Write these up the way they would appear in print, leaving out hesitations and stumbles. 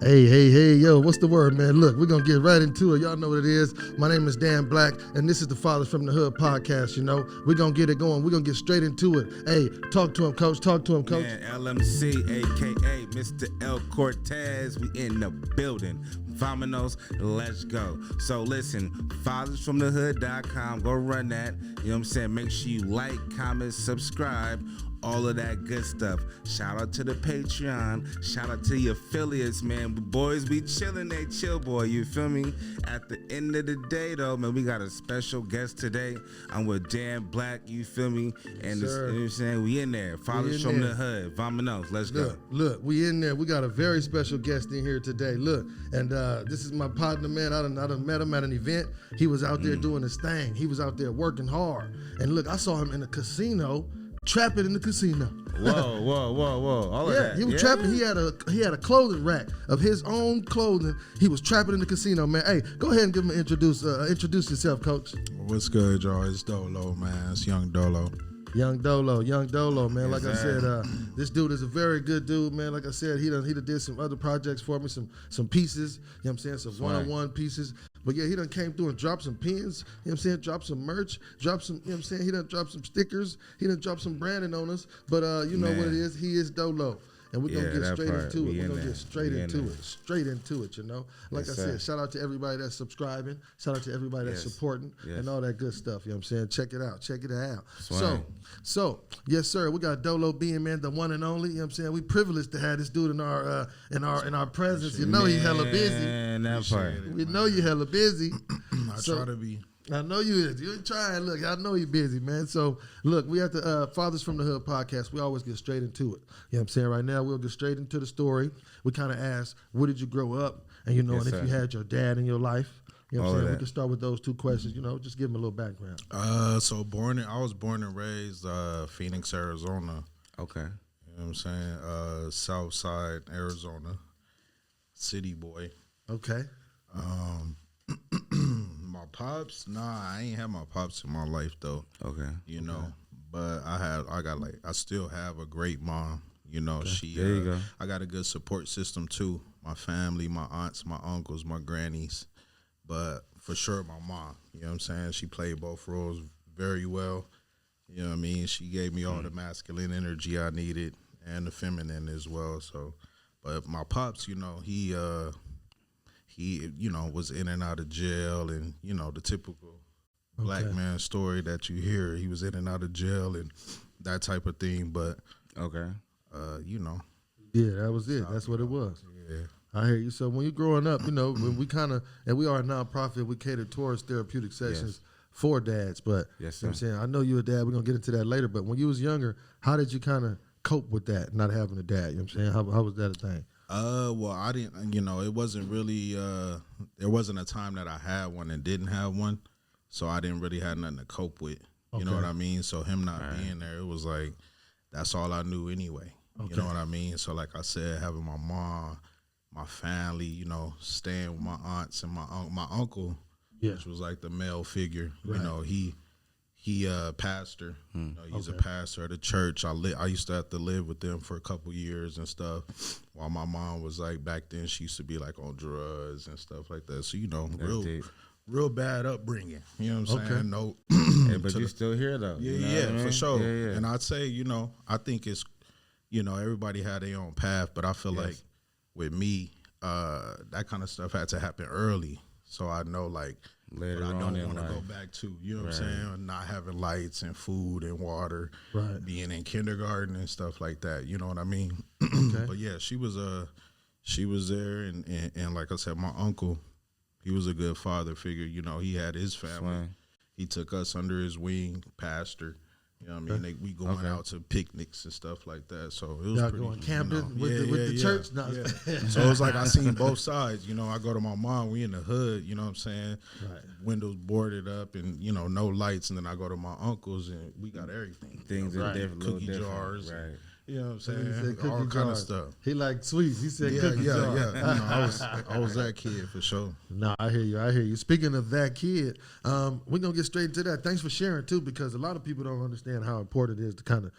Hey, yo, what's the word, man? Look, we're going to get right into it. Y'all know what it is. My name is Dan Black, and this is the Fathers from the Hood podcast, We're going to get it going. We're going to get straight into it. Hey, talk to him, Coach. Talk to him, Coach. Man, LMC, a.k.a. Mr. L. Cortez. We in the building. Vominos, let's go. So listen, fathersfromthehood.com. Go run that. You know what I'm saying? Make sure you like, comment, subscribe. All of that good stuff. Shout out to the Patreon. Shout out to the affiliates, man. Boys be chilling, they chill, boy. You feel me? At the end of the day, though, man, we got a special guest today. I'm with Dan Black, you feel me? And you know what I'm saying? We in there. Fathers from the Hood. Vamonos. Let's go. Look, we in there. We got a very special guest in here today. Look, and this is my partner, man. I done met him at an event. He was out there doing his thing. He was out there working hard. And look, I saw him in a casino. Trapping in the casino. Whoa. All of that. He was trapping. He had a clothing rack of his own clothing. He was trapping in the casino, man. Hey, go ahead and give him an introduce yourself, Coach. What's good, y'all? It's Dolo, man. It's young Dolo. Young Dolo, man. Yes, like I said, this dude is a very good dude, man. Like I said, he done did some other projects for me, some pieces, you know what I'm saying, some one-on-one pieces. But yeah, he done came through and dropped some pins, you know what I'm saying, dropped some merch, dropped some, you know what I'm saying, he done dropped some stickers, he done dropped some branding on us. But you know what it is, he is Dolo. And we're going to get straight into it. We're going to get straight into it, Like I said, shout out to everybody that's subscribing. Shout out to everybody that's supporting and all that good stuff. You know what I'm saying? Check it out. So, yes, sir. We got Dolo BEIN, man, the one and only. You know what I'm saying? We privileged to have this dude in our presence. You know he's hella busy. That part. We know you hella busy. I try to be. I know you is. You're trying. Look, I know you're busy, man. So, look, we at the Fathers from the Hood podcast. We always get straight into it. You know what I'm saying? Right now, we'll get straight into the story. We kind of ask, where did you grow up? And, and if you had your dad in your life. You know what I'm saying? We can start with those two questions. Just give them a little background. I was born and raised Phoenix, Arizona. Okay. You know what I'm saying? South Side, Arizona. City boy. Okay. My pops, I ain't had my pops in my life though. Okay. You know, but I still have a great mom. Okay. There you go. I got a good support system too. My family, my aunts, my uncles, my grannies, but for sure my mom. You know what I'm saying? She played both roles very well. You know what I mean? She gave me all the masculine energy I needed and the feminine as well. So, but my pops, he was in and out of jail, and the typical black man story that you hear. He was in and out of jail and that type of thing. But yeah, that was it. That's what it was. Yeah, I hear you. So when you're growing up, when we and we are a nonprofit, we cater towards therapeutic sessions for dads. But you know what I'm saying, I know you're a dad. We're gonna get into that later. But when you was younger, how did you kind of cope with that, not having a dad? You know what I'm saying? How was that a thing? Well, I didn't, it wasn't really, there wasn't a time that I had one and didn't have one, so I didn't really have nothing to cope with, you know what I mean? So him not being there, it was like, that's all I knew anyway, you know what I mean? So like I said, having my mom, my family, staying with my aunts and my uncle, which was like the male figure, he a pastor. He's a pastor at a church. I used to have to live with them for a couple years and stuff. While my mom was like, back then she used to be like on drugs and stuff like that. So real bad upbringing. You know what I'm saying? No, but you're still here though. Yeah, for sure. Yeah. And I'd say, I think it's, everybody had their own path, but I feel like with me, that kind of stuff had to happen early. So I know like. Later but I on don't want to go back to, you know what I'm saying, not having lights and food and water, being in kindergarten and stuff like that, you know what I mean? But yeah, she was there, and like I said, my uncle, he was a good father figure. He had his family. He took us under his wing, pastor. You know what I mean? We going out to picnics and stuff like that. So it was pretty, going camping with the church. No. So it was like I seen both sides. I go to my mom. We in the hood. You know what I'm saying? Right. Windows boarded up and no lights. And then I go to my uncles and we got everything. Things are different. Cookie jars. Right. You know what I'm He saying? said cookie All kind jar. of stuff. He like sweets. He said Yeah, cookie yeah, jar. yeah. You know, I was that kid for sure. No, I hear you. I hear you. Speaking of that kid, we're gonna get straight into that. Thanks for sharing too, because a lot of people don't understand how important it is to kind of,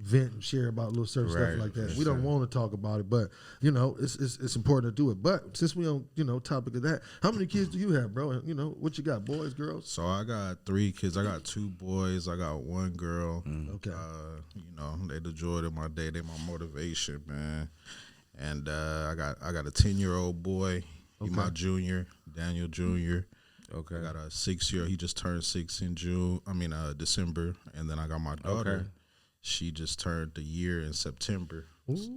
vent and share about little certain Right, stuff like that. for We don't sure. want to talk about it, but it's important to do it. But since we on topic of that, how many kids do you have, bro? And what you got, boys, girls? So I got 3 kids. I got 2 boys. I got 1 girl. Okay. They the joy of my day. They my motivation, man. And I got a 10-year-old boy. He my junior, Daniel Jr. Okay. I got a 6-year-old. He just turned 6 in December. And then I got my daughter. Okay. She just turned a year in September.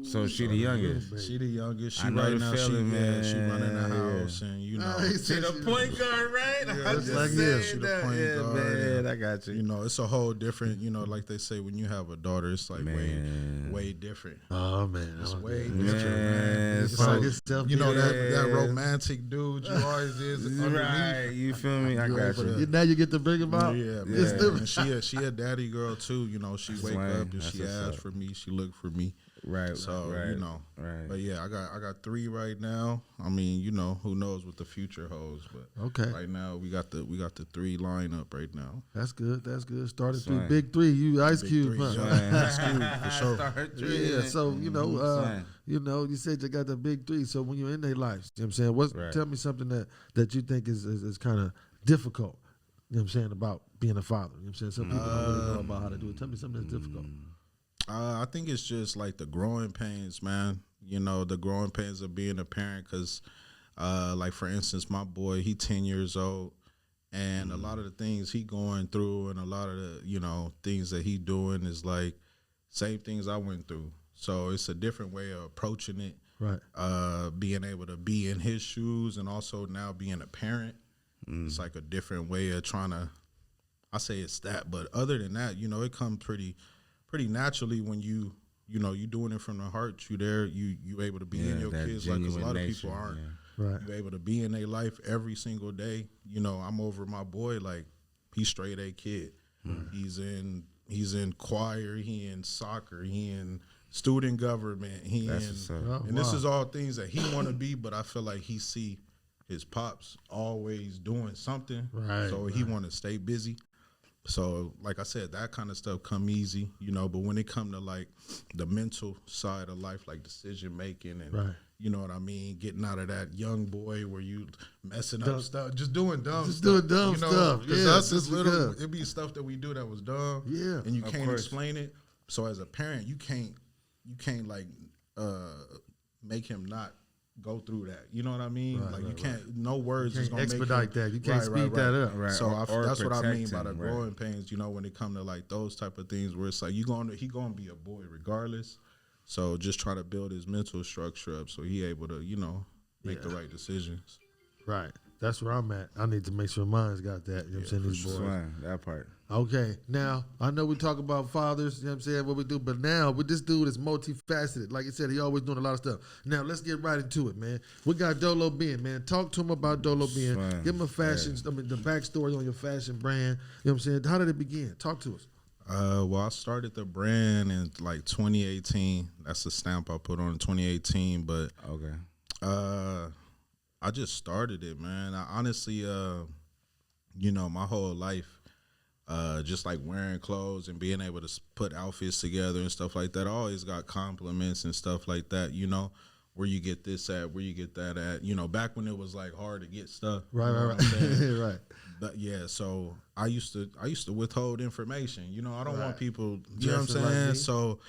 So she the youngest. She the youngest. She I know right the now. feeling, man. She running the Yeah. house, and He She said the point guard, right? Yeah, I it's just like, said yeah, she the that. point Yeah, guard, man, and, I got you. it's a whole different. Like they say, when you have a daughter, it's like Man. way different. Oh man, It's way Man, different, man. It's It's like like, itself. that Yeah. romantic dude you always is underneath. Right, you feel me? I You got able to- you. Now you get to bring him out. Yeah, It's man. different. And she a daddy girl too. She wake right. up and That's she what's asks up. for me. She look for me. Right, So right, But right. yeah, I got 3 right now. I mean, who knows what the future holds? But Okay. right now we got the 3 lineup right now. That's good. That's good. Started Swing. through big 3. You Ice Big Cube, 3, huh? yeah. Ice Cube, for sure. Start Yeah, drilling. so Swing. you said you got the big 3. So when you're in their lives, you know what I'm saying, Right. tell me something that you think is kind of difficult. You know what I'm saying, about being a father. You know what I'm saying, some people don't really know about how to do it. Tell me something that's difficult. I think it's just like the growing pains, man. The growing pains of being a parent. Because, like for instance, my boy, he 10 years old, and a lot of the things he going through, and a lot of the things that he doing is like same things I went through. So it's a different way of approaching it. Right. Being able to be in his shoes, and also now being a parent, it's like a different way of trying to. I say it's that, but other than that, it comes pretty naturally when you doing it from the heart. You there, you able to be in your that kids' life, because a lot of genuine people aren't. nature, Right. You able to be in their life every single day. I'm over my boy, like he's straight A kid. He's in choir, he in soccer, he in student government, he That's in, what's up. Oh, and this wow. is all things that he want to be. But I feel like he see his pops always doing something, Right, so he want to stay busy. So, like I said, that kind of stuff come easy, but when it come to like the mental side of life, like decision making and Right. you know what I mean, getting out of that young boy where you messing Dumb- up stuff, just doing dumb Just stuff. doing dumb stuff. Because Yeah, us this as is little, good. it'd be stuff that we do that was dumb. Yeah. And you Of can't course. explain it. So as a parent, you can't like make him not go through that. You know what I mean? Right, like right, you can't, no words is Can't gonna expedite make him, that. You can't speed that up. Right. So or that's what I mean protect by the him, right. growing pains. When it come to like those type of things, where it's like he gonna be a boy regardless. So just try to build his mental structure up so he able to make the right decisions. Right. That's where I'm at. I need to make sure mine's got that. You know what I'm saying? These boys. Swing, that part. Okay, now I know we talk about fathers, you know what I'm saying, what we do, but now with this dude is multifaceted. Like I said, he always doing a lot of stuff. Now let's get right into it, man. We got Dolo BEIN, man. Talk to him about Dolo BEIN. Fine. Give him a fashion, the backstory on your fashion brand. You know what I'm saying? How did it begin? Talk to us. Well, I started the brand in like 2018. That's the stamp I put on in 2018. But Okay. I just started it, man. I honestly, my whole life, just like wearing clothes and being able to put outfits together and stuff like that, I always got compliments and stuff like that, where you get this at, where you get that at, back when it was like hard to get stuff. Right, you know right, what I'm saying? right. But yeah, so I used to withhold information. I don't Right. want people, you know what I'm Dressing like saying? me. So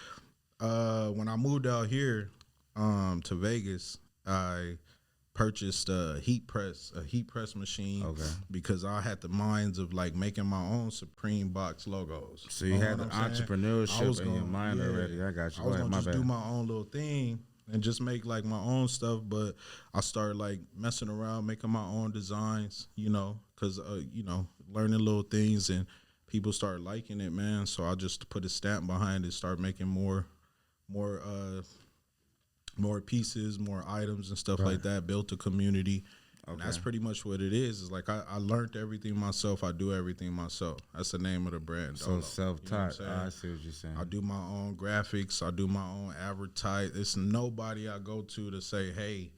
when I moved out here to Vegas, I purchased a heat press machine. Okay. Because I had the minds of like making my own Supreme box logos. So you know had the what I'm saying? I entrepreneurship was in your gonna- mind yeah. already. I got you. I Go was ahead, gonna my just bad. do my own little thing and just make like my own stuff, but I started like messing around, making my own designs, because learning little things, and people started liking it, man. So I just put a stamp behind it, start making more pieces, more items and stuff like that. Built a community, And that's pretty much what it is. It's like I learned everything myself. I do everything myself. That's the name of the brand. So Dolo. self-taught. You know I see what you're saying. I do my own graphics. I do my own advertise. It's nobody I go to say, hey,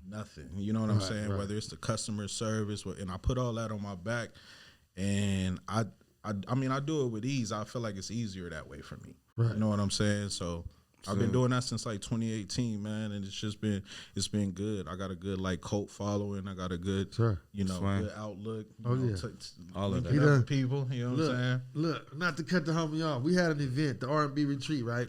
nothing. You know what I'm saying? Right. Whether it's the customer service, and I put all that on my back. And I mean, I do it with ease. I feel like it's easier that way for me. Right. You know what I'm saying? So I've been doing that since like 2018, man, and it's been good. I got a good like cult following. I got a good, good outlook. All of that. He done people. You know what I'm saying? Look, not to cut the homie off. We had an event, the R&B retreat, right?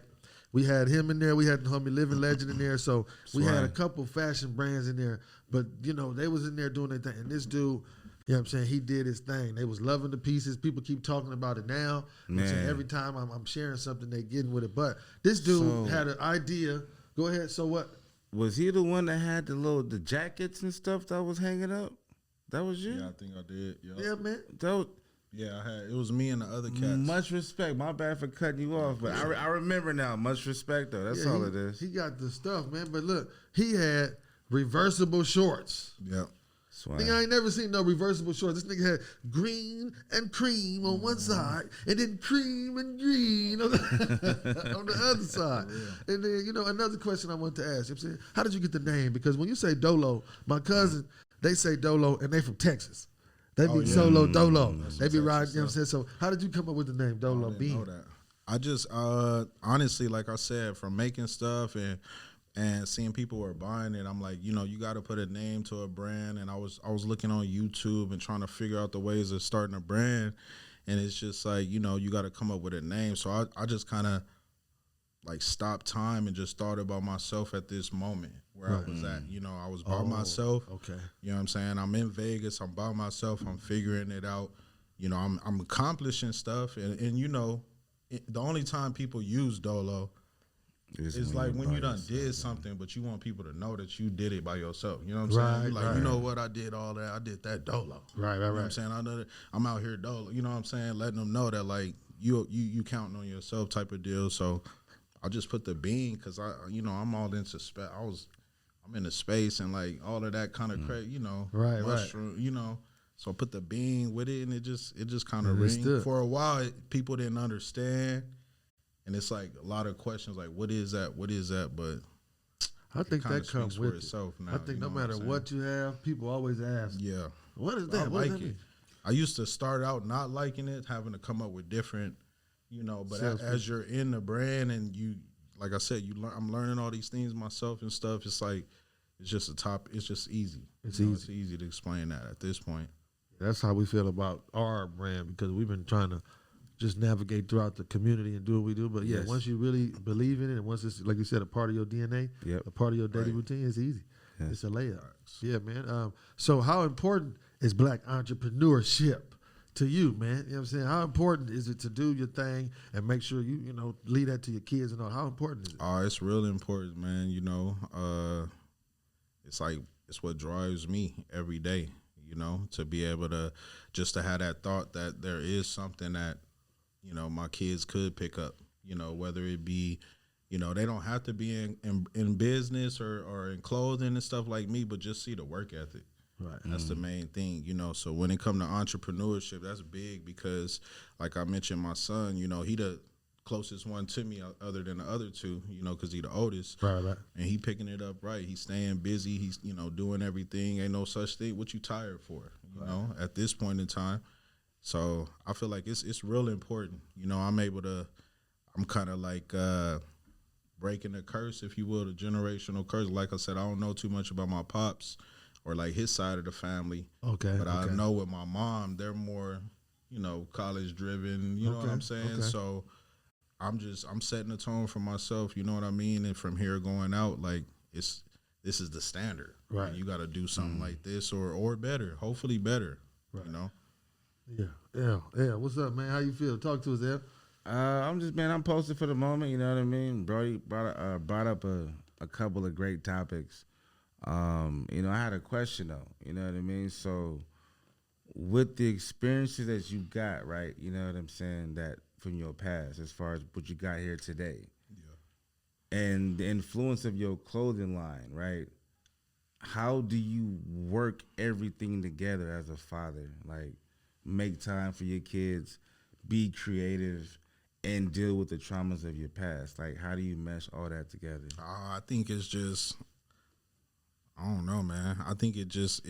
We had him in there. We had the homie Living Legend in there. So we had a couple fashion brands in there. But, they was in there doing their thing. And this dude, you know what I'm saying, he did his thing. They was loving the pieces. People keep talking about it now. I'm saying every time I'm sharing something, they getting with it. But this dude had an idea. Go ahead. So what? Was he the one that had the jackets and stuff that was hanging up? That was you? Yeah, I think I did. Yeah, man. Yeah, it was me and the other cats. Much respect. My bad for cutting you off, but I remember now. Much respect, though. That's all it is. He got the stuff, man. But look, he had reversible shorts. Yep. Nigga, I ain't never seen no reversible shorts. This nigga had green and cream on one side, and then cream and green on the other side. Yeah. And then, another question I want to ask. I'm saying, how did you get the name? Because when you say Dolo, my cousin, they say Dolo, and they from Texas. They be solo Dolo. They be riding, you know what I'm saying? So how did you come up with the name Dolo BEIN? I just, honestly, like I said, from making stuff and seeing people were buying it, I'm like, you got to put a name to a brand. And I was looking on YouTube and trying to figure out the ways of starting a brand. And it's just like, you got to come up with a name. So I just kind of like stopped time and just thought about myself at this moment where I was at. I was by myself. Okay. You know what I'm saying? I'm in Vegas. I'm by myself. I'm figuring it out. I'm accomplishing stuff. And the only time people use Dolo it's like when you done did something, but you want people to know that you did it by yourself. You know what I'm saying? Like, you know what? I did all that. I did that Dolo. Right. You know what I'm saying? I know that I'm out here Dolo. You know what I'm saying? Letting them know that, like, you counting on yourself type of deal. So I just put the BEIN because I'm all into space. I'm into space and like all of that kind of crazy, mushroom, So I put the BEIN with it, and it just kind of ring. For a while, people didn't understand. And it's like a lot of questions like, what is that? What is that? But I think that comes with itself now. I think no matter what you have, people always ask, yeah, what is that? I like it. I used to start out not liking it, having to come up with different, but as you're in the brand and you, like I said, I'm learning all these things myself and stuff. It's like, it's just it's just easy. It's easy to explain that at this point. That's how we feel about our brand because we've been trying to just navigate throughout the community and do what we do. But once you really believe in it and once it's, like you said, a part of your DNA, a part of your daily routine, it's easy. Yeah. It's a layup. Yeah, man. So how important is black entrepreneurship to you, man? You know what I'm saying? How important is it to do your thing and make sure you lead that to your kids and all? How important is it? Oh, it's really important, man. It's like, it's what drives me every day, to be able to just to have that thought that there is something that, my kids could pick up, whether it be, they don't have to be in business or in clothing and stuff like me, but just see the work ethic. Right. That's the main thing, So when it comes to entrepreneurship, that's big because, like I mentioned, my son, he the closest one to me other than the other two, because he the oldest. Right. And he picking it up right. He's staying busy. He's, doing everything. Ain't no such thing. What you tired for, at this point in time. So I feel like it's real important. I'm kind of like breaking the curse, if you will, the generational curse. Like I said, I don't know too much about my pops or like his side of the family. Okay. But I know with my mom, they're more, college driven, you know what I'm saying? Okay. So I'm setting the tone for myself, you know what I mean? And from here going out, like this is the standard. Right. You got to do something like this or better, hopefully better, right. Yeah. What's up, man? How you feel? Talk to us, Ev. I'm posted for the moment, you know what I mean? Brody brought up a couple of great topics. I had a question though, you know what I mean? So with the experiences that you got, right, you know what I'm saying, that from your past as far as what you got here today. Yeah. And the influence of your clothing line, right? how do you work everything together as a father? Like, make time for your kids, be creative, and deal with the traumas of your past. Like, how do you mesh all that together? I think it's just, I don't know, man. I think it just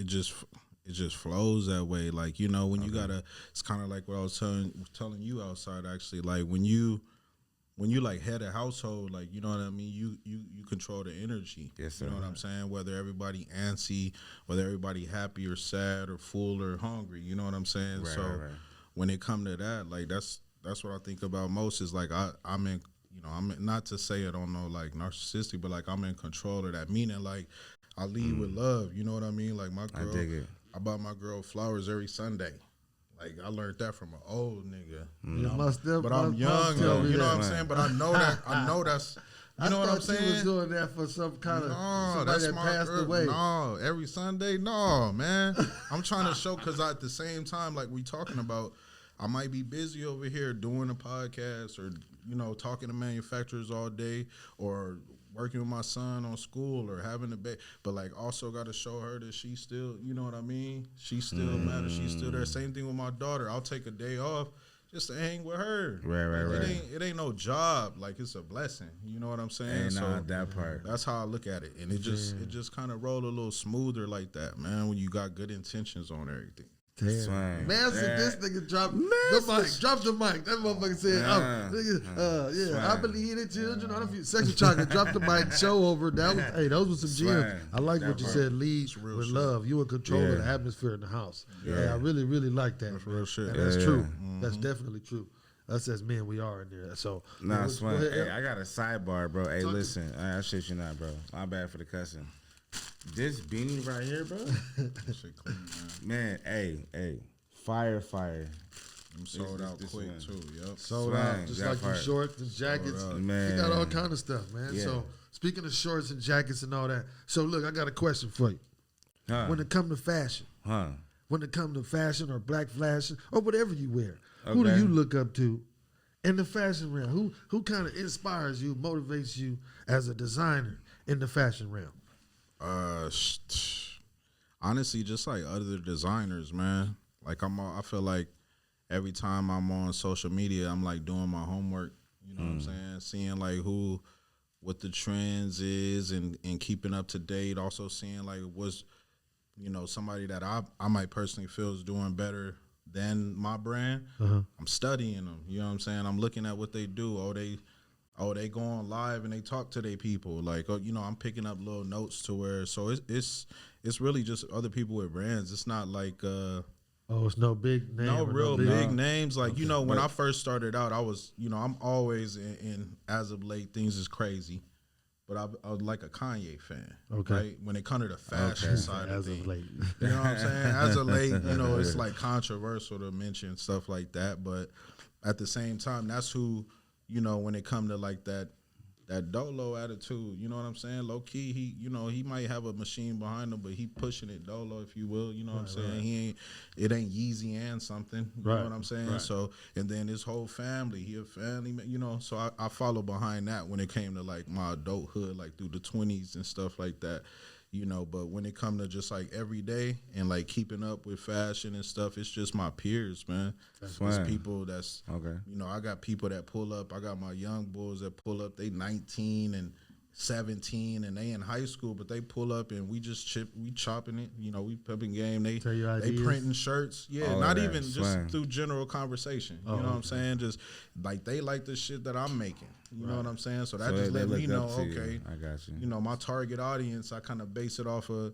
flows that way. Like, you know, when you gotta, it's kind of like what I was telling you outside, actually. Like, when you like head a household, like, you know what I mean, you control the energy. Yes, sir. You know what I'm saying? Whether everybody antsy, whether everybody happy or sad or full or hungry, you know what I'm saying? Right, so right. when it come to that, like, that's what I think about most is like I'm in, you know, I'm not to say it on no like narcissistic, but like I'm in control of that. Meaning like I lead with love, you know what I mean? Like my girl, I dig it. I buy my girl flowers every Sunday. Like I learned that from an old nigga. Yeah, but I'm young, though, you know what I'm saying? But I know that's, you know what I'm saying? I thought you was doing that for some kind of somebody that passed girl. away. No, every Sunday, no, man. I'm trying to show, because at the same time, like we talking about, I might be busy over here doing a podcast or, you know, talking to manufacturers all day or working with my son on school or having a baby, but like also got to show her that she still, you know what I mean? She still matters. She's still there. Same thing with my daughter. I'll take a day off just to hang with her. Right. It ain't no job. Like, it's a blessing. You know what I'm saying? Ain't so not that part. That's how I look at it. And it just kind of roll a little smoother like that, man, when you got good intentions on everything. Damn. Man, this nigga dropped the mic. Drop the mic. That motherfucker said, I believe in the children on a few seconds. Chocolate, drop the mic, show over. Those were some gems. I like what you said, lead with love. You in control of the atmosphere in the house. Yeah, I really, really like that. That's real shit. And that's true. Mm-hmm. That's definitely true. Us as men, we are in there. So, nah, Swan. Hey, I got a sidebar, bro. Hey, listen. I shit you not, bro. My bad for the cussing. This beanie right here, bro. Shit clean, man. Hey, fire. I'm sold out quick one. too. Yep. Sold out, just like your shorts and jackets. Man, you got all kind of stuff, man. Yeah. So speaking of shorts and jackets and all that, so look, I got a question for you. When it come to fashion, when it come to fashion or black fashion or whatever you wear, who do you look up to in the fashion realm? Who kind of inspires you, motivates you as a designer in the fashion realm? Honestly, just like other designers, man. Like I feel like every time I'm on social media, I'm like doing my homework. You know what I'm saying? Seeing like what the trends is and keeping up to date. Also seeing like what's, you know, somebody that I might personally feel is doing better than my brand. I'm studying them. You know what I'm saying? I'm looking at what they do. They go on live and they talk to their people. Like, you know, I'm picking up little notes to where, so it's really just other people with brands. It's not like it's no big name. No real big names. Like, you know, when I first started out, I was, you know, I'm always in as of late, things is crazy. But I was like a Kanye fan. Okay. Right? When it comes to the fashion side of things. As of late. You know what I'm saying? As of late, you know, it's like controversial to mention stuff like that. But at the same time, that's who, you know, when it come to like that Dolo attitude, you know what I'm saying? Low key, he might have a machine behind him, but he pushing it Dolo, if you will. You know what I'm saying? It ain't Yeezy and something. You know what I'm saying? Right. So, and then his whole family, he a family, you know. So I follow behind that when it came to like my adulthood, like through the 20s and stuff like that. You know, but when it come to just like every day and like keeping up with fashion and stuff, it's just my peers, man. It's people that's, you know, I got people that pull up. I got my young boys that pull up. They 19 and 17 and they in high school, but they pull up and we chopping it. You know, we pimping game. They printing shirts. Yeah, not even just through general conversation. You know what I'm saying? Just like they like the shit that I'm making. You know what I'm saying? So that just let me know, okay, I got you. You know, my target audience, I kind of base it off of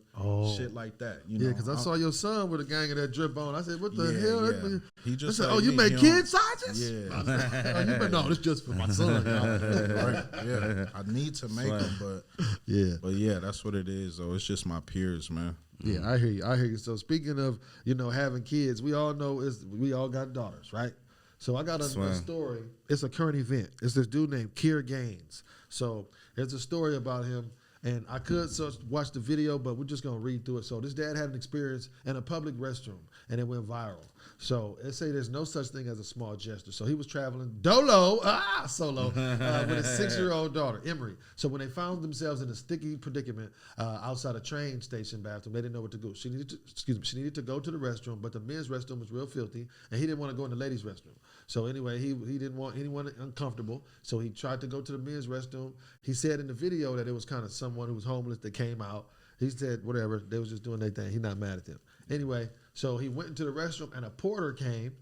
shit like that. You know? Yeah, because I saw your son with a gang of that drip on. I said, what the hell? Yeah. He just said, you make kid sizes? Yeah. No, it's just for my son. Right. Yeah. I need to make them, but yeah, that's what it is, though. It's just my peers, man. Yeah, I hear you. So speaking of, you know, having kids, we all know we all got daughters, right? So I got a story. It's a current event. It's this dude named Kier Gaines. So there's a story about him. And I could watch the video, but we're just going to read through it. So this dad had an experience in a public restroom, and it went viral. So they say there's no such thing as a small gesture. So he was traveling Dolo, solo, with his 6-year-old daughter, Emery. So when they found themselves in a sticky predicament outside a train station bathroom, they didn't know what to do. She needed to go to the restroom, but the men's restroom was real filthy, and he didn't want to go in the ladies' restroom. So anyway, he didn't want anyone uncomfortable, so he tried to go to the men's restroom. He said in the video that it was kind of someone who was homeless that came out. He said whatever, they was just doing their thing. He's not mad at them. Anyway, so he went into the restroom, and a porter came.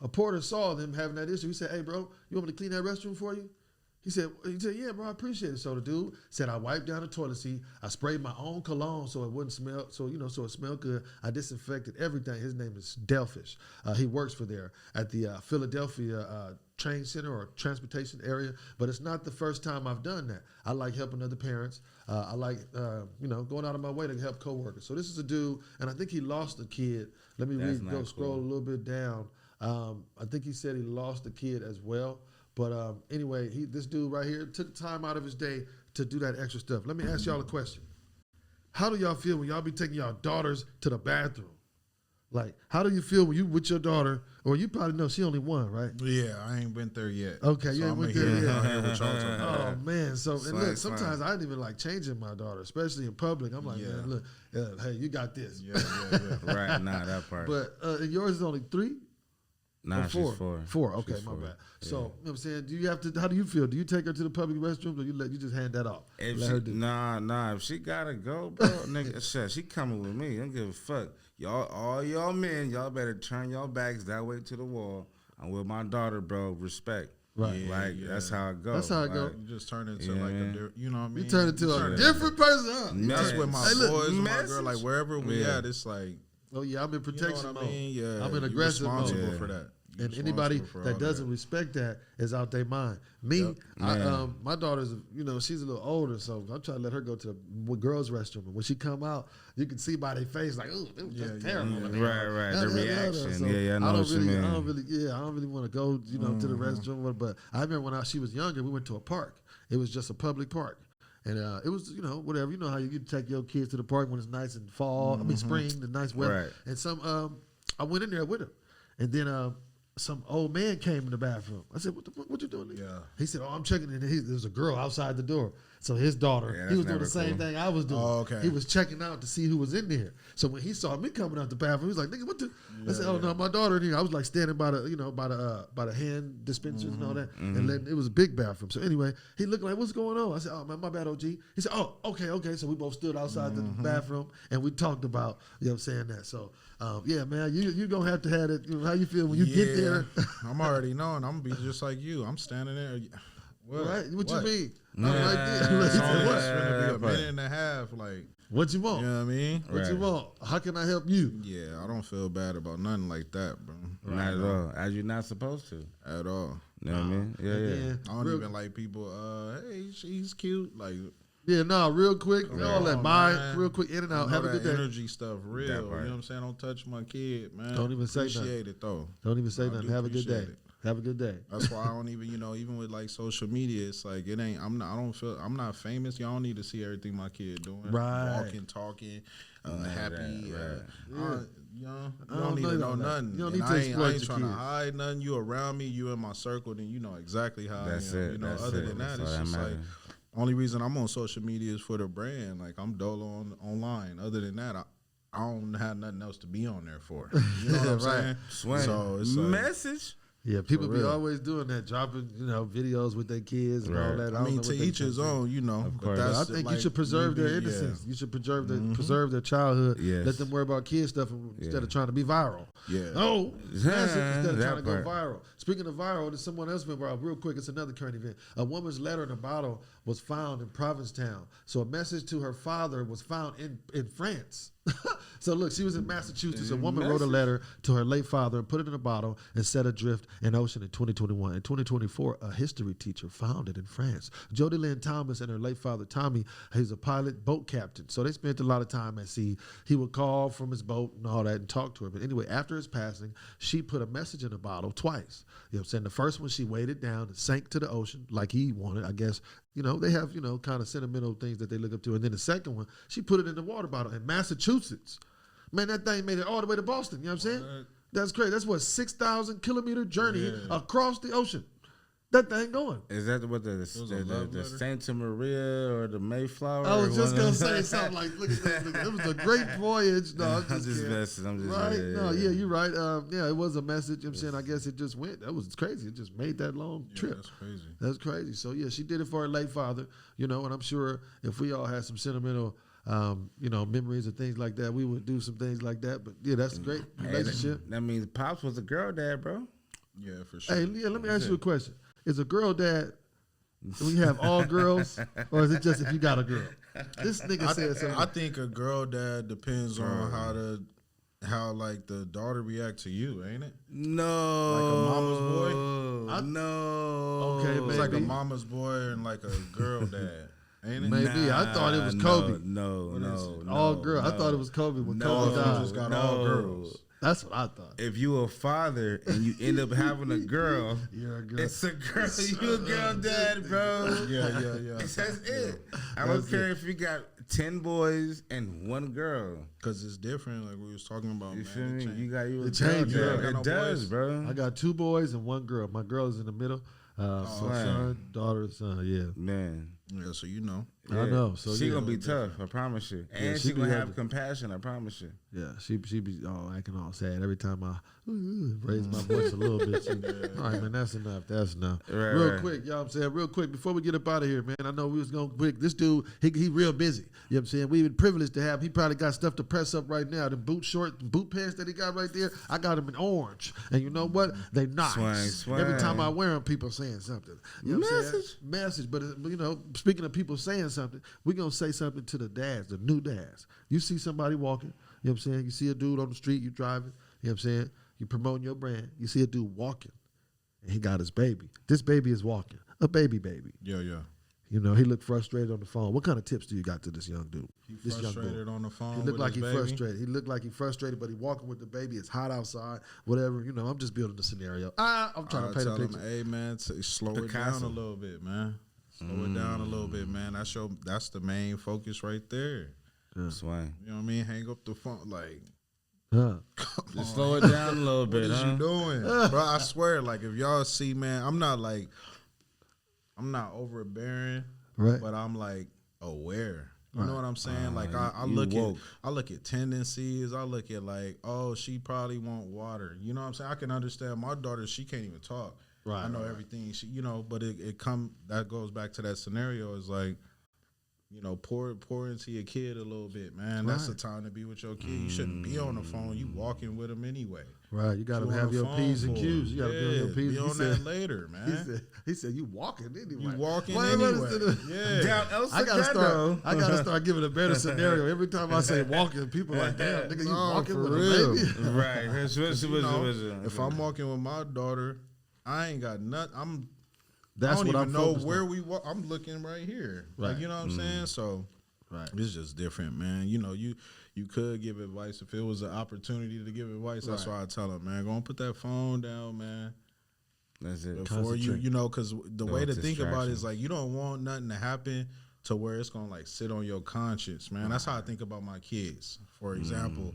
A porter saw them having that issue. He said, "Hey, bro, you want me to clean that restroom for you?" He said, "Yeah, bro, I appreciate it." So the dude said, "I wiped down the toilet seat. I sprayed my own cologne so it wouldn't smell, so it smelled good. I disinfected everything." His name is Delfish. He works for there at the Philadelphia train center or transportation area. But it's not the first time I've done that. I like helping other parents. I like going out of my way to help coworkers. So this is a dude, and I think he lost a kid. Let me scroll a little bit down. I think he said he lost a kid as well. But anyway, this dude right here took time out of his day to do that extra stuff. Let me ask y'all a question. How do y'all feel when y'all be taking y'all daughters to the bathroom? Like, how do you feel when you with your daughter, or you probably know she only one, right? Yeah, I ain't been there yet. Okay, you ain't went there yet. Oh, man. So, and look, sometimes I didn't even like changing my daughter, especially in public. I'm like, man, look, hey, you got this. Yeah. Right, that part. But and yours is only 3? Nah, four. she's 4. 4, okay, She's my 4. bad. Yeah. So, you know what I'm saying? How do you feel? Do you take her to the public restrooms, or you just hand that off? Nah, if she gotta go, bro, nigga, shit, she coming with me. I don't give a fuck. All y'all men, y'all better turn y'all backs that way to the wall. I'm with my daughter, bro. Respect. Right. That's how it goes. That's how it goes. You just turn into you know what I mean? You turn into a different person, huh? That's with my boys and my girl, like wherever we at, it's like, oh yeah, I'm in protection mode. Yeah, I'm in aggressive mode. Responsible for that. And anybody that doesn't respect that is out their mind. Me, my daughter's, she's a little older, so I'm trying to let her go to the girls' restroom. And when she come out, you can see by their face, like, oh, that's terrible. Right. The reaction. So I know what you mean. I don't really want to go, to the restroom. But I remember when she was younger, we went to a park. It was just a public park. And it was, whatever. You know how you take your kids to the park when it's nice in fall, spring, the nice weather. Right. And I went in there with her. And then some old man came in the bathroom. I said, what you doing there? Yeah. He said, I'm checking in. There's a girl outside the door. So his daughter, he was doing the same thing I was doing. Oh, okay. He was checking out to see who was in there. So when he saw me coming out the bathroom, he was like, nigga, what the? I said, no, my daughter in here. I was like standing by the by the hand dispensers and all that. And then it was a big bathroom. So anyway, he looked like, what's going on? I said, oh, man, my bad, OG. He said, oh, okay. So we both stood outside the bathroom and we talked about, saying that. So, yeah, man, you're going to have it. How you feel when you get there? I'm already knowing. I'm going to be just like you. I'm standing there. Right? What you mean? Nah, I'm right there. It's going to be a minute and a half. Like, what you want? You know what I mean? What you want? How can I help you? Yeah, I don't feel bad about nothing like that, bro. Not at all. As you're not supposed to. At all. You know what I mean? Yeah. I don't even like people, hey, she's cute. Like, yeah, real quick. All that bye, real quick, in and out. Have a good day. Energy stuff, real. You know what I'm saying? Don't touch my kid, man. Don't even say nothing. Appreciate it, though. Don't even say nothing. Have a good day. Have a good day. That's why I don't even, even with like social media, it's like it ain't. I'm not famous. Y'all don't need to see everything my kid doing. Right. Walking, talking, happy. Right. You don't need to know nothing. You don't need to I ain't trying to hide nothing. You around me, you in my circle, then you know exactly how That's I am. it. Other than that, it's just like only reason I'm on social media is for the brand. Like I'm Dolo online. Other than that, I don't have nothing else to be on there for. You know what I'm saying? Swing. So it's like, message. Yeah, people be always doing that, dropping videos with their kids and all that. I mean, to each his own, But I think you should preserve their innocence. You should preserve their childhood. Yes. Let them worry about kid stuff instead of trying to be viral. Yeah. No, instead of trying to go viral. Speaking of viral, there's someone else went viral real quick. It's another current event. A woman's letter in a bottle was found in Provincetown. So a message to her father was found in France. So look, she was in Massachusetts. A woman wrote a letter to her late father and put it in a bottle and set adrift in ocean in 2021. In 2024, a history teacher found it in France. Jody Lynn Thomas and her late father, Tommy, he's a pilot, boat captain. So they spent a lot of time at sea. He would call from his boat and all that and talk to her. But anyway, after his passing, she put a message in a bottle twice. You know what I'm saying? The first one, she weighed it down and sank to the ocean like he wanted, I guess. You know, they have, you know, kind of sentimental things that they look up to. And then the second one, she put it in the water bottle in Massachusetts. Man, that thing made it all the way to Boston. You know what I'm saying? That's great. That's what, 6,000 kilometer journey across the ocean. That thing going. Is that what the Santa Maria or the Mayflower? I was just gonna say something like, look at this. It was a great voyage. No, I'm just messing. I'm just right. No, yeah, you're right. Yeah, it was a message. I'm saying, I guess it just went. That was crazy. It just made that long trip. That's crazy. That's crazy. So yeah, she did it for her late father. You know, and I'm sure if we all had some sentimental, you know, memories and things like that, we would do some things like that. But yeah, that's a great relationship. That means Pops was a girl dad, bro. Yeah, for sure. Hey, Leah, let me ask you a question. Is a girl dad, do we have all girls, or is it just if you got a girl? This nigga said something. I think a girl dad depends on how like the daughter react to you, ain't it? No. Like a mama's boy? No. Okay, It's maybe. like a mama's boy and like a girl dad, ain't it? Maybe. I thought it was Kobe. No. All girl. I thought it was Kobe when Kobe You died. just got all girls. That's what I thought. If you a father and you end up having a girl, You're a girl. it's a girl. You a girl dad, bro. Yeah. That's it. I don't care if you got 10 boys and 1 girl. Because it's different, like we was talking about. You man. feel me? It You got you a It girl changed, dad. yeah. It No does, boys. bro. I got 2 boys and 1 girl. My girl is in the middle. Son, daughter, son. Yeah. Man. Yeah, so you know. Yeah. I know. So she yeah. gonna be tough, I promise you. And she she gonna be have having- compassion, I promise you. Yeah, she be acting all sad every time I raise my voice a little bit. All right, man, that's enough. That's enough. Right, real right. quick, you know what I'm saying? Real quick, before we get up out of here, man, I know we was going quick. This dude, he real busy. You know what I'm saying? We been privileged to have. He probably got stuff to press up right now. The boot pants that he got right there, I got them in orange. And you know what? They nice. Swang. Every time I wear them, people saying something. You know what I'm saying? Message. But you know, speaking of people saying something, we're going to say something to the dads, the new dads. You see somebody walking, you know what I'm saying? You see a dude on the street, you driving, you know what I'm saying? You promoting your brand. You see a dude walking, and he got his baby. This baby is walking, a baby. Yeah. You know, he looked frustrated on the phone. What kind of tips do you got to this young dude? This young Frustrated on the phone. He looked with like his he baby. frustrated. He looked like he frustrated, but he walking with the baby. It's hot outside, whatever. You know, I'm just building the scenario. I'm trying to paint a tell him, picture. hey man, slow it Picasso. down a little bit, man. Slow it down a little bit, man. That's the main focus right there. Swang. You know what I mean? Hang up the phone, like, Huh. Just slow it down a little what bit, is huh? you doing, bro? I swear, like, if y'all see, man, I'm not overbearing, Right. but I'm like aware. You know what I'm saying? Like I you look woke. I look at tendencies. I look at like, oh, she probably want water. You know what I'm saying? I can understand my daughter. She can't even talk. Right, I know everything. She, you know, but that goes back to that scenario. Is like, you know, pour into your kid a little bit, man. That's the time to be with your kid. You shouldn't be on the phone. You walking with them anyway. Right, you got to You on have the your phone P's and for Q's. it. You got to be on your P's. Be on that later, man. He said, you walking anyway. You walking Wait, anyway. listen, Yeah. I gotta start giving a better scenario. Every time I say walking, people are like, damn, nigga, you No, walking for with real. a baby? Right. You know, if I'm walking with my daughter, I ain't got nothing. That's I don't what even I'm know focused where on. we walk. I'm looking right here. Right. Like, you know what I'm saying? So Right. it's just different, man. You know, you could give advice if it was an opportunity to give advice. That's why I tell them, man, go and put that phone down, man. That's it. Before you know, because the way to it's think about it is distraction. like, you don't want nothing to happen to where it's gonna like sit on your conscience, man. That's how I think about my kids. For example,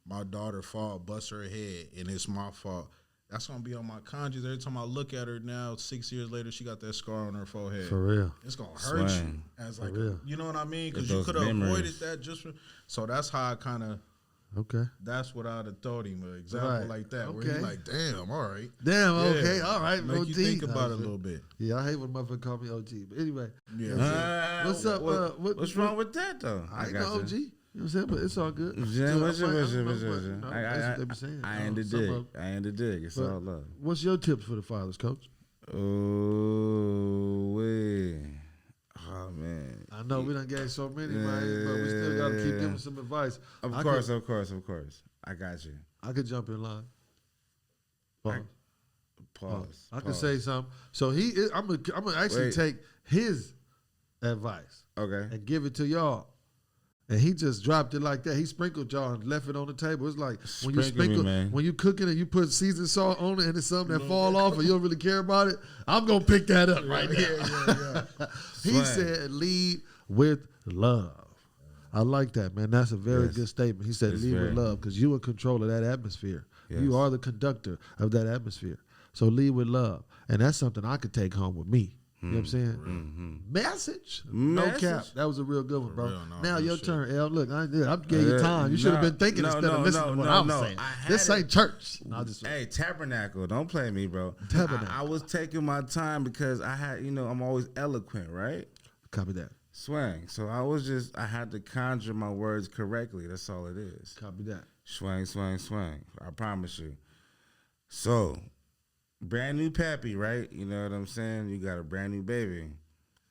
my daughter bust her head, and it's my fault. That's gonna be on my conscience every time I look at her now. 6 years later, she got that scar on her forehead. For real. It's gonna hurt Swing. you as like, real. you know what I mean? Because Get you those could have avoided memories. that just for. So that's how I kind of. Okay. That's what I'd have thought him. An example Right. like that, where Okay. he's like, "Damn, all right." Damn, Yeah. okay, all right, Make OG. you think about it a little bit. Yeah, I hate when motherfuckers call me OG. But anyway, Yeah. what's up? What's wrong with that though? I ain't got no you. OG. You know what I'm saying? But it's all good. Yeah, what's I it? that's what they be saying. I You ain't know, the some dig. of- I ain't the dig. It's But all love. What's your tips for the fathers, coach? Oh, wait. Oh, man. I know we done gave so many, man, but we still got to keep giving some advice. Of I course. I got you. I could jump in line. Pause. Pause. I could say something. So I'm gonna actually Wait. take his advice Okay. and give it to y'all. And he just dropped it like that. He sprinkled y'all and left it on the table. It's like when you Sprinkle me, man. when you cooking and you put seasoned salt on it and it's something that fall off and you don't really care about it, I'm going to pick that up right here. He said, lead with love. I like that, man. That's a very good statement. He said, lead with love, because you in control of that atmosphere. Yes. You are the conductor of that atmosphere. So lead with love. And that's something I could take home with me. You know what I'm saying? Mm-hmm. Message. No cap. That was a real good one, bro. Now your turn, L. Look, I gave you time. You should have been thinking instead of listening to what I was saying. This ain't church. Hey, Tabernacle, don't play me, bro. Tabernacle. I was taking my time because I had, I'm always eloquent, right? Copy that. Swang. So I had to conjure my words correctly. That's all it is. Copy that. Swang, swang, swang. I promise you. So, brand new pappy, right? You know what I'm saying? You got a brand new baby.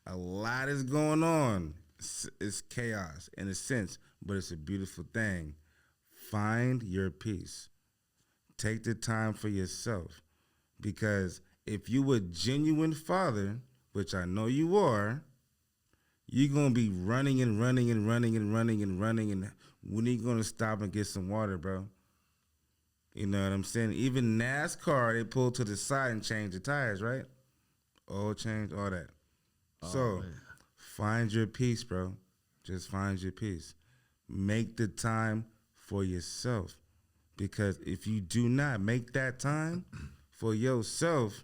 A lot is going on. It's chaos in a sense, but it's a beautiful thing. Find your peace. Take the time for yourself. Because if you a genuine father, which I know you are, you're going to be running and running and running and running and running. And when are you going to stop and get some water, bro? You know what I'm saying? Even NASCAR, they pull to the side and change the tires, right? Oil change, all that. So, find your peace, bro. Just find your peace. Make the time for yourself. Because if you do not make that time for yourself,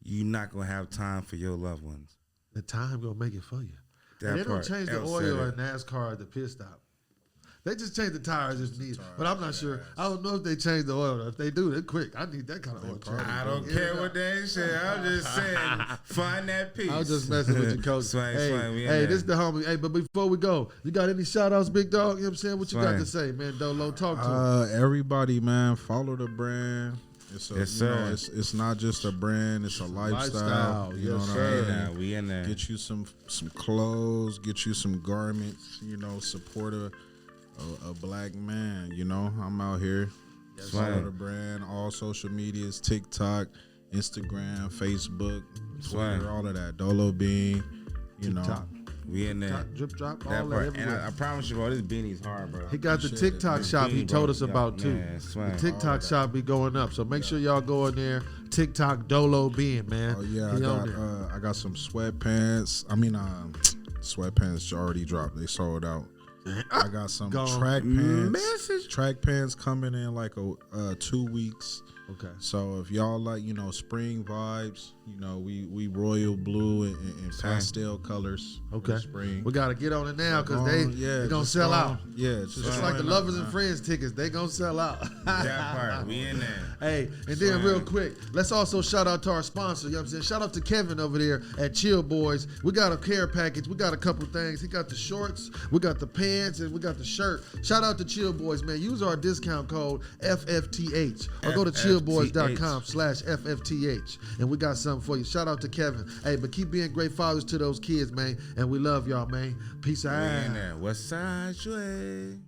you're not going to have time for your loved ones. The time going to make it for you. And they don't change the oil in NASCAR at the pit stop. They just change the tires as needed. But I'm not sure. I don't know if they change the oil. If they do, they're quick. I need that kind of oil change. I don't care what they say. I'm just saying, find that peace. I was just messing with you, Coach. Swang, hey, this is the homie. Hey, but before we go, you got any shout-outs, big dog? You know what I'm saying? What you got to say, man? Dolo, talk to him. Everybody, man, follow the brand. It's not just a brand, it's a lifestyle. You know what I mean? We in there. Get you some clothes, get you some garments, support a black man, I'm out here. Follow the brand, all social medias, TikTok, Instagram, Facebook, Twitter, all of that. Dolo BEIN, TikTok. We in there. Drip drop, all that everywhere. And I promise you, bro, this beanie's hard, bro. He got the TikTok shop he told us about, too. Man, the TikTok shop be going up. So make sure y'all go in there. TikTok Dolo BEIN, man. Oh, yeah. I got some sweatpants. Sweatpants already dropped. They sold out. I got some track pants. Track pants coming in like 2 weeks. Okay. So if y'all like, spring vibes, we royal blue and pastel colors. Okay. Spring. We got to get on it now because they're going to sell out. Yeah. Just like the Lovers and Friends tickets, they going to sell out. That part. We in there. Hey, and then real quick, let's also shout out to our sponsor. You know what I'm saying? Shout out to Kevin over there at Chill Boys. We got a care package. We got a couple things. He got the shorts, we got the pants, and we got the shirt. Shout out to Chill Boys, man. Use our discount code FFTH or go to chillboys.com/FFTH. And we got something for you. Shout out to Kevin. Hey, but keep being great fathers to those kids, man. And we love y'all, man. Peace out. West Side Way.